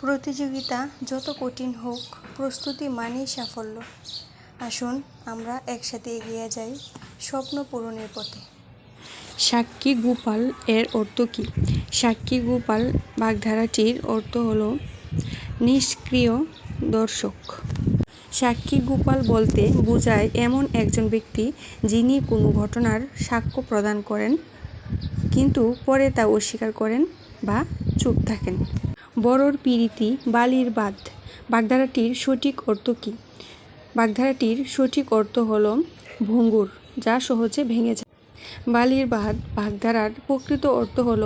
প্রতিযোগিতা যত কঠিন হোক, প্রস্তুতি মানেই সাফল্য। আসুন আমরা একসাথে এগিয়ে যাই স্বপ্ন পূরণের পথে। সাক্ষী গোপাল এর অর্থ কী? সাক্ষী গোপাল বাগধারাটির অর্থ হল নিষ্ক্রিয় দর্শক। সাক্ষী গোপাল বলতে বোঝায় এমন একজন ব্যক্তি যিনি কোনো ঘটনার সাক্ষ্য প্রদান করেন কিন্তু পরে তা অস্বীকার করেন বা চুপ থাকেন। বড়র পিরিতি বালির বাঁধ বাগধারাটির সঠিক অর্থ কী? বাগধারাটির সঠিক অর্থ হল ভঙ্গুর, যা সহজে ভেঙে যায়। বালির বাঁধ বাগধারার প্রকৃত অর্থ হল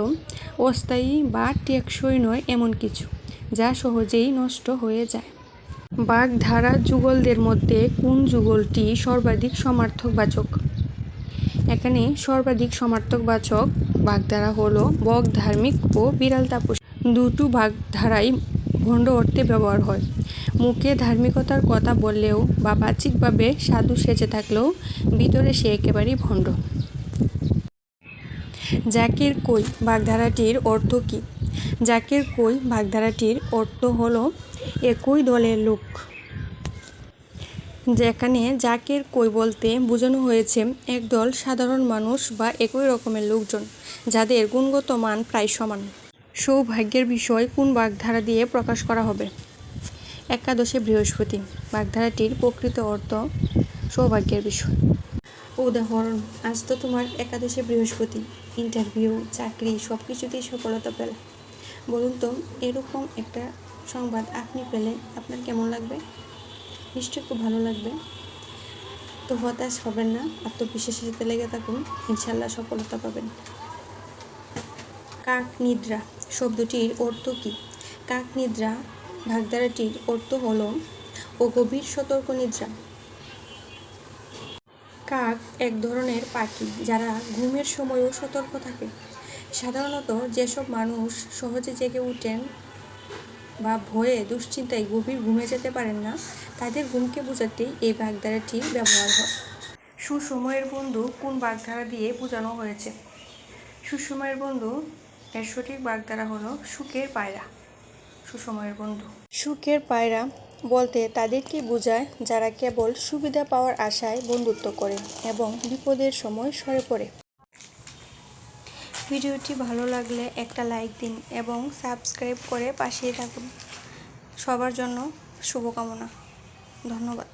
অস্থায়ী বা টেকসই নয় এমন কিছু, যা সহজেই নষ্ট হয়ে যায়। বাগধারা যুগলদের মধ্যে কোন যুগলটি সর্বাধিক সমার্থকবাচক? এখানে সর্বাধিক সমার্থকবাচক বাগধারা হল বক ধার্মিক ও বিড়াল তাপসী। দুটো বাগধারাই ভণ্ড অর্থে ব্যবহার হয়। মুখে ধার্মিকতার কথা বললেও বা বাহ্যিকভাবে সাধু সেজে থাকলেও ভিতরে সে একেবারেই ভণ্ড। জাকের কই বাগধারাটির অর্থ কী? জাকের কই বাগধারাটির অর্থ হল একই দলের লোক। যেখানে জাকের কই বলতে বোঝানো হয়েছে একদল সাধারণ মানুষ বা একই রকমের লোকজন যাদের গুণগত মান প্রায় সমান। সৌভাগ্যের বিষয় কোন বাগধারা দিয়ে প্রকাশ করা হবে? একাদশে বৃহস্পতি বাগধারাটির প্রকৃত অর্থ সৌভাগ্যের বিষয়। উদাহরণ: আজ তো তোমার একাদশে বৃহস্পতি, ইন্টারভিউ, চাকরি সব কিছুতেই সফলতা পেলে। বলুন তো, এরকম একটা সংবাদ আপনি পেলে আপনার কেমন লাগবে? নিশ্চয়ই খুব ভালো লাগবে। তো হতাশ হবেন না, আত্মবিশ্বাসের সাথে লেগে থাকুন, ইনশাল্লাহ সফলতা পাবেন। কাক নিদ্রা শব্দটির অর্থ কী? কাক নিদ্রা বাগধারাটির অর্থ হল অগভীর সতর্ক নিদ্রা। কাক এক ধরনের পাখি যারা ঘুমের সময়ও সতর্ক থাকে। সাধারণত যেসব মানুষ সহজে জেগে ওঠেন বা ভয়ে দুশ্চিন্তায় গভীর ঘুমে যেতে পারেন না, তাদের ঘুমকে বোঝাতেই এই বাগধারাটির ব্যবহার হয়। সুসময়ের বন্ধু কোন বাগধারা দিয়ে বোঝানো হয়েছে? সুসময়ের বন্ধু এর সঠিক বাগধারা হলো সুখের পায়রা। সুসময়ের বন্ধু। সুখের পায়রা বলতে তাদেরকে বোঝায় যারা কেবল সুবিধা পাওয়ার আশায় বন্ধুত্ব করে এবং বিপদের সময় সরে পড়ে। ভিডিওটি ভালো লাগলে একটা লাইক দিন এবং সাবস্ক্রাইব করে পাশেই থাকুন। সবার জন্য শুভকামনা। ধন্যবাদ।